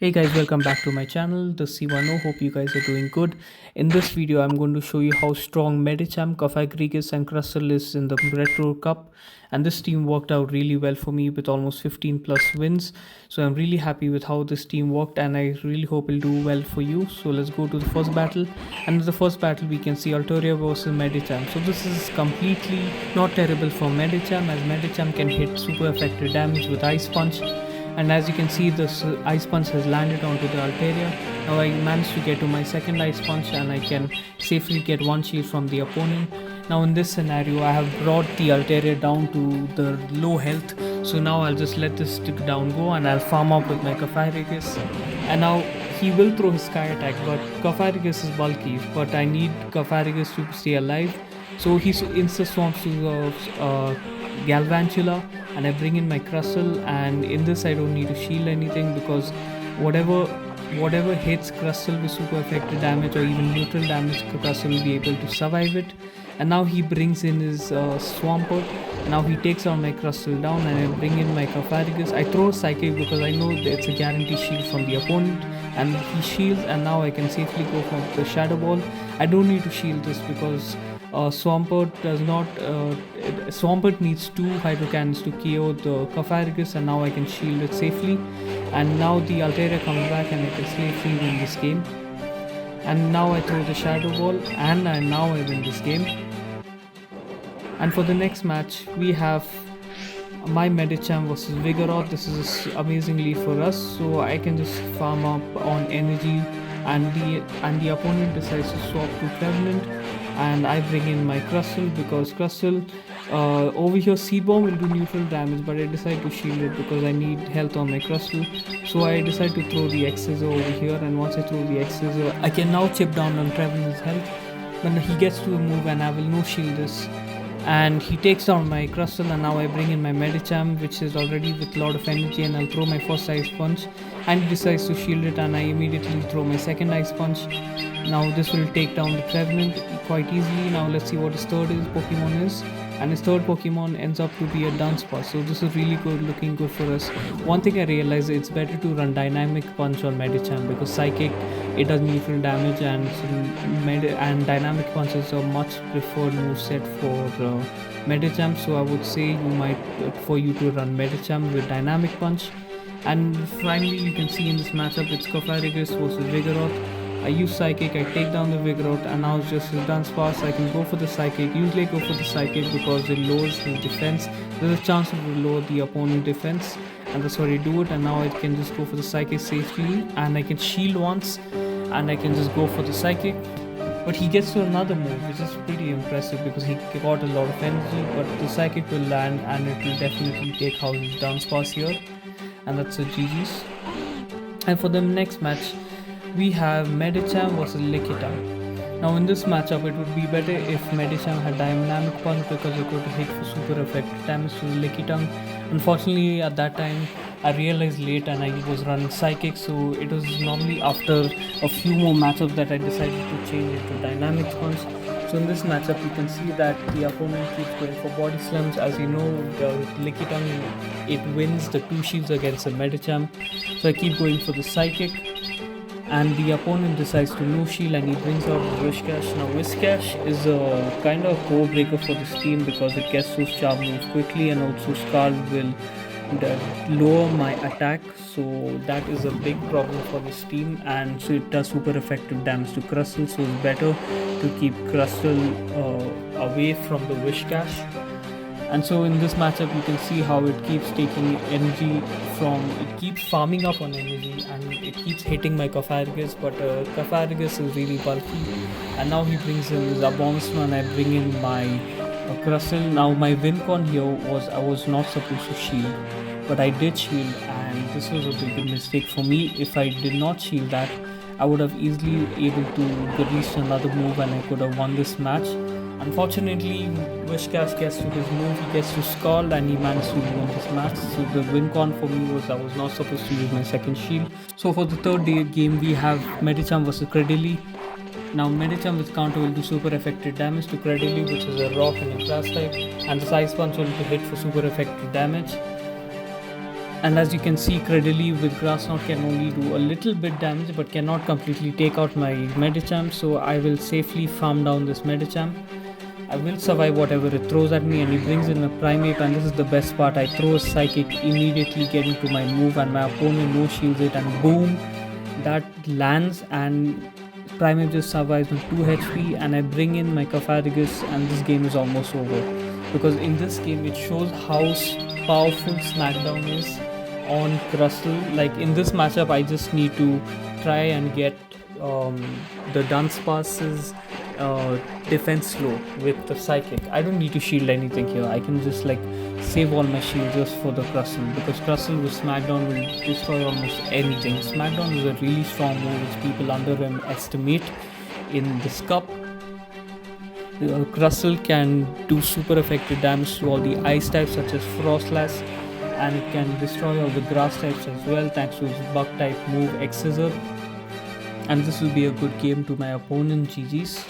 Hey guys, welcome back to my channel, the C10. Hope you guys are doing good. In this video, I'm going to show you how strong Medicham, Cofagrigus and Crustle is in the Retro Cup. And this team worked out really well for me with almost 15 plus wins. So I'm really happy with how this team worked and I really hope it'll do well for you. So let's go to the first battle. And in the first battle, we can see Altaria versus Medicham. So this is completely not terrible for Medicham, as Medicham can hit super effective damage with Ice Punch. And as you can see, this ice punch has landed onto the Altaria. Now I managed to get to my second ice punch and I can safely get one shield from the opponent. Now in this scenario, I have brought the Altaria down to the low health. So now I'll just let this stick down go and I'll farm up with my Cofagrigus. And now he will throw his Sky Attack, but Cofagrigus is bulky, but I need Cofagrigus to stay alive. So he insta-swamps to Galvantula, and I bring in my Crustle, and in this I don't need to shield anything because whatever hits Crustle with super effective damage or even neutral damage, Crustle will be able to survive it. And now he brings in his Swampert. Now he takes out my Crustle down and I bring in my Cofagrigus. I throw a Psychic because I know that it's a guaranteed shield from the opponent, and he shields, and now I can safely go for the Shadow Ball. I don't need to shield this because Swampert does not. Swampert needs 2 Hydro Cannons to KO the Cofagrigus, and now I can shield it safely. And now the Altaria comes back, and I can safely win this game. And now I throw the Shadow Ball, and now I win this game. And for the next match, we have my Medicham versus Vigoroth. This is amazingly for us, so I can just farm up on energy, and the opponent decides to swap to Trevenant, and I bring in my Crustle because Crustle over here Seed Bomb will do neutral damage, but I decide to shield it because I need health on my Crustle. So I decide to throw the X-Scissor over here, and once I throw the X-Scissor, I can now chip down on Trevenant's health. When he gets to a move, and I will no shield this, and he takes down my Crustle, and now I bring in my Medicham, which is already with a lot of energy, and I'll throw my first Ice Punch, and he decides to shield it, and I immediately throw my second Ice Punch. Now this will take down the Trevenant quite easily. Now let's see what his third Pokemon is, and his third Pokemon ends up to be a Dunsparce. So this is really good, looking good for us. One thing I realized, it's better to run Dynamic Punch on Medicham because Psychic, it does neutral damage, and Dynamic Punch is a much preferred moveset for Medicham. So I would say for you to run Medicham with Dynamic Punch. And finally, you can see in this matchup, it's Cofagrigus versus Vigoroth. I use Psychic, I take down the Vigoroth, and now it's just his Dunsparce. I can go for the Psychic. Usually I go for the Psychic because it lowers his defense. There's a chance it will lower the opponent defense, and that's why I do it. And now I can just go for the Psychic safely, and I can shield once, and I can just go for the Psychic. But he gets to another move, which is pretty impressive because he got a lot of energy, but the Psychic will land, and it will definitely take out his Dunsparce here, and that's a GG's. And for the next match, we have Medicham versus Lickitung. Now in this matchup, it would be better if Medicham had Dynamic Punch because it could hit for super effective damage to Lickitung. Unfortunately, at that time, I realized late and I was running Psychic, so it was normally after a few more matchups that I decided to change it to Dynamic Punch. So in this matchup, you can see that the opponent keeps going for Body Slams. As you know, with Lickitung, it wins the 2 shields against the Medicham. So I keep going for the Psychic, and the opponent decides to no shield, and he brings out Whiscash. Now Whiscash is a kind of core breaker for this team because it gets those charm moves quickly, and also Scald will lower my attack, so that is a big problem for this team. And so it does super effective damage to Crustle, so it's better to keep Crustle away from the Whiscash. And so in this matchup, you can see how it keeps taking energy it keeps farming up on energy, and it keeps hitting my Cofagrigus, but Cofagrigus is really bulky. And now he brings in his Abomasnow, and I bring in my Crustle. Now my Wincon here I was not supposed to shield, but I did shield, and this was a big mistake for me. If I did not shield that, I would have easily able to reach another move, and I could have won this match. Unfortunately, Whiscash gets to his move, he gets to Scald, and he managed to win this match. So the win con for me was I was not supposed to use my second shield. So for the third game, we have Medicham versus Credilli. Now Medicham with counter will do super effective damage to Credilli, which is a rock and a grass type, and the Ice Punch will hit for super effective damage. And as you can see, Credily with Grass Knot can only do a little bit damage but cannot completely take out my Medicham, so I will safely farm down this Medicham. I will survive whatever it throws at me, and he brings in a Primeape, and this is the best part. I throw a Psychic, immediately get into my move, and my opponent no shields it, and boom, that lands, and Primeape just survives on 2 HP, and I bring in my Cofagrigus, and this game is almost over. Because in this game, it shows how powerful Smackdown is on Crustle. Like in this matchup, I just need to try and get the Dunsparce's defense slow with the Psychic. I don't need to shield anything here. I can just like save all my shields just for the Crustle, because Crustle with Smackdown will destroy almost anything. Smackdown is a really strong move which people underestimate in this cup. Crustle can do super effective damage to all the ice types such as Frostlass, and it can destroy all the grass types as well thanks to its bug type move X-Scissor. And this will be a good game to my opponent. GG's.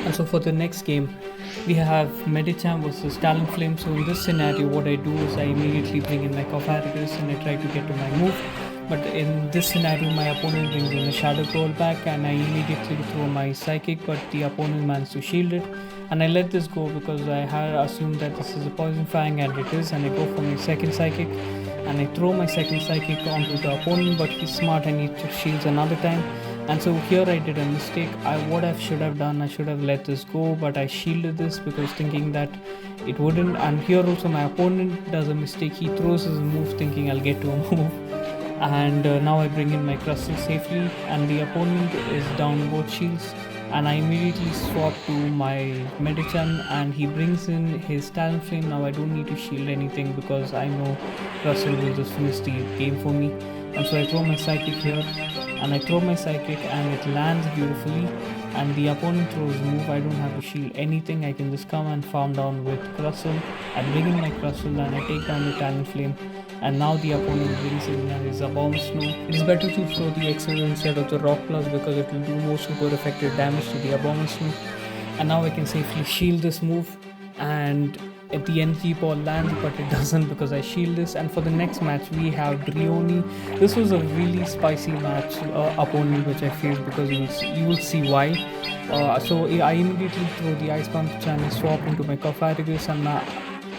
And so for the next game, we have Medicham versus Talonflame. So in this scenario, what I do is I immediately bring in my Cofagrigus and I try to get to my move. But in this scenario, my opponent brings in a Shadow Claw back, and I immediately throw my Psychic, but the opponent managed to shield it. And I let this go because I had assumed that this is a Poison Fang, and it is. And I go for my second Psychic, and I throw my second Psychic onto the opponent, but he's smart and he shields another time. And so here I did a mistake. What I should have done, I should have let this go, but I shielded this because thinking that it wouldn't. And here also my opponent does a mistake. He throws his move thinking I'll get to a move. And now I bring in my Crustle safely, and the opponent is down both shields, and I immediately swap to my Medicham, and he brings in his Talonflame. Now I don't need to shield anything because I know Crustle will just finish the game for me. And so I throw my Psychic here, and I throw my Psychic, and it lands beautifully, and the opponent throws move. I don't have to shield anything. I can just come and farm down with Crustle. I bring in my Crustle and I take down the Talonflame, and now the opponent brings in his Abomasnow. It is better to throw the X-Scissor instead of the Rock Plus because it will do more super effective damage to the Abomasnow. And now I can safely shield this move, and if the energy ball lands, but it doesn't because I shield this. And for the next match, we have Drioni. This was a really spicy match opponent which I faced, because you will see why. So I immediately throw the Ice Punch and I swap into my Cofagrigus, and my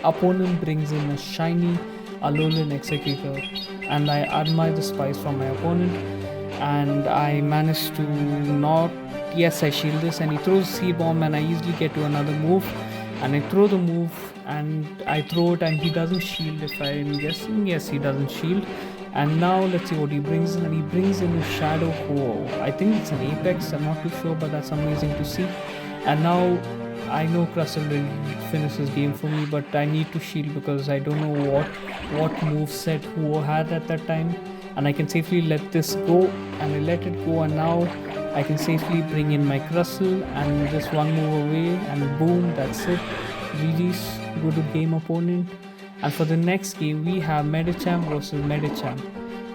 opponent brings in a shiny Alolan Executor, and I admire the spice from my opponent, and I managed to not. Yes, I shield this, and he throws Seed Bomb, and I easily get to another move, and I throw the move, and I throw it, and he doesn't shield, if I'm guessing. Yes, he doesn't shield. And now let's see what he brings in. He brings in a Shadow Ho. I think it's an Apex, I'm not too sure, but that's amazing to see. And now I know Crustle will finish his game for me, but I need to shield because I don't know what moveset Ho had at that time. And I can safely let this go, and I let it go, and now I can safely bring in my Crustle and just one move away, and boom, that's it. GG's, good game opponent. And for the next game, we have Medicham versus Medicham.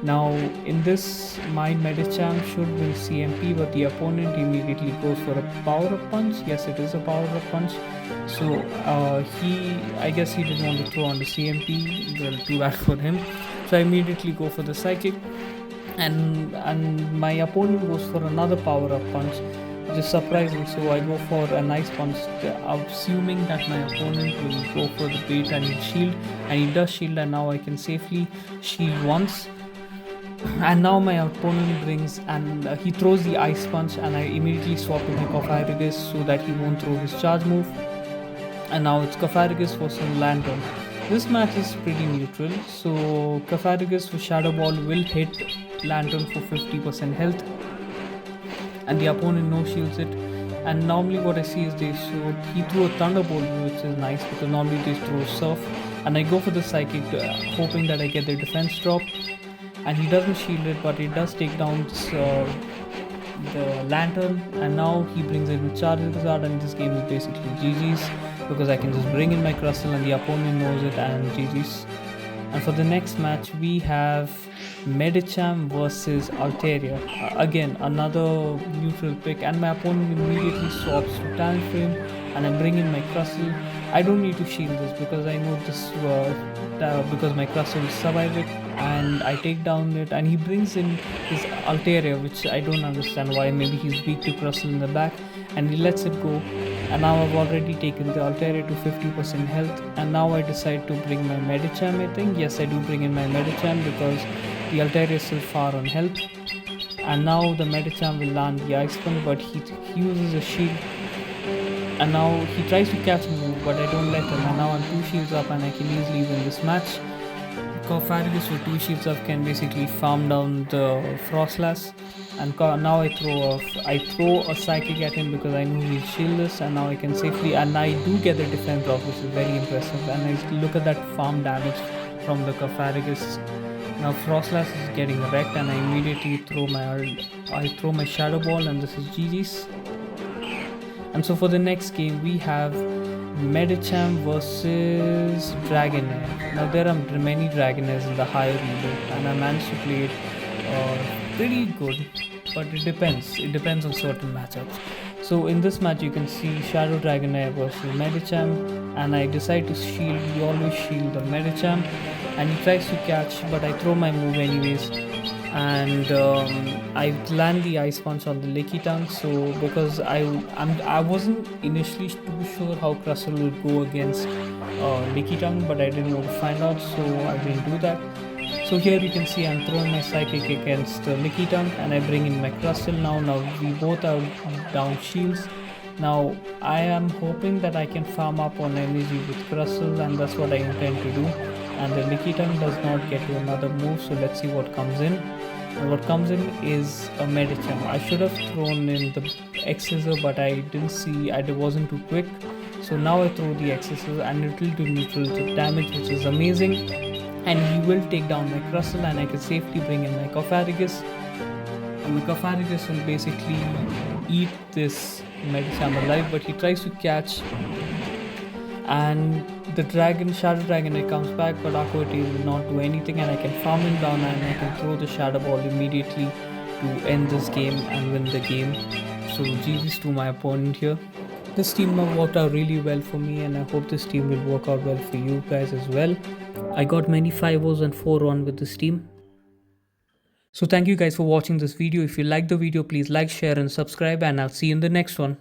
Now in this, my Medicham should win CMP, but the opponent immediately goes for a power-up punch. Yes, it is a power-up punch. So I guess he didn't want to throw on the CMP. Well, too bad for him. So I immediately go for the Psychic, and my opponent goes for another power-up punch, which is surprising. So I go for a nice punch, assuming that my opponent will go for the bait and he'll shield, and he does shield, and now I can safely shield once. And now my opponent brings, and he throws the Ice Punch, and I immediately swap to my Cofagrigus so that he won't throw his charge move. And now it's Cofagrigus versus Lantern. This match is pretty neutral, so Cofagrigus with Shadow Ball will hit Lantern for 50% health, and the opponent no shields it. And normally what I see is he threw a Thunderbolt, which is nice because normally they throw Surf, and I go for the Psychic, hoping that I get the defense drop. And he doesn't shield it, but it does take down the Lantern, and now he brings in the Charizard, and this game is basically GG's because I can just bring in my Crustle and the opponent knows it, and GG's. And for the next match, we have Medicham versus Altaria. Again, another neutral pick, and my opponent immediately swaps to Talonflame, and I bring in my Crustle, I don't need to shield this because I know this because my Crustle will survive it, and I take down it, and he brings in his Altaria, which I don't understand why. Maybe he's weak to Crustle in the back, and he lets it go. And now I've already taken the Altaria to 50% health, and now I decide to bring my Medicham. I think yes, I do bring in my Medicham because the Altaria is still far on health. And now the Medicham will land the Ice Punch, but he uses a shield. And now he tries to catch me, but I don't let him. And now I'm 2 shields up, and I can easily win this match. Cofarigus with 2 shields up can basically farm down the Frostlass. And now I throw a Psychic at him because I know he'll shield this, and now I can safely, and I do get the defense drop, which is very impressive. And I look at that farm damage from the Cofarigus. Now Frostlass is getting wrecked, and I immediately throw my Shadow Ball, and this is GG's. And so for the next game we have Medicham versus Dragonair. Now there are many Dragonairs in the higher level, and I managed to play it pretty good, but it depends on certain matchups. So in this match you can see Shadow Dragonair versus Medicham, and I decide to shield. We always shield the Medicham, and he tries to catch, but I throw my move anyways, and I land the Ice Punch on the Licky Tongue. So because I wasn't initially too sure how Crustle would go against Licky Tongue, but I didn't want to find out, so I didn't do that. So here you can see I'm throwing my Psychic against Licky Tongue, and I bring in my Crustle. Now we both are down shields. Now I am hoping that I can farm up on energy with Crustle, and that's what I intend to do. And the Licky Tongue does not get to another move, so let's see what comes in. And what comes in is a Medicham. I should have thrown in the X-Scissor, but I didn't see, I wasn't too quick. So now I throw the X-Scissor, and it will do neutral damage, which is amazing. And he will take down my Crustle, and I can safely bring in my Cofarigus. And my Cofarigus will basically eat this Medicham alive, but he tries to catch, and the Shadow Dragonair comes back, but Aqua Tail will not do anything, and I can farm him down, and I can throw the Shadow Ball immediately to end this game and win the game. So GG's to my opponent here. This team worked out really well for me, and I hope this team will work out well for you guys as well. I got many 5-0s and 4-1 with this team. So thank you guys for watching this video. If you liked the video, please like, share and subscribe, and I'll see you in the next one.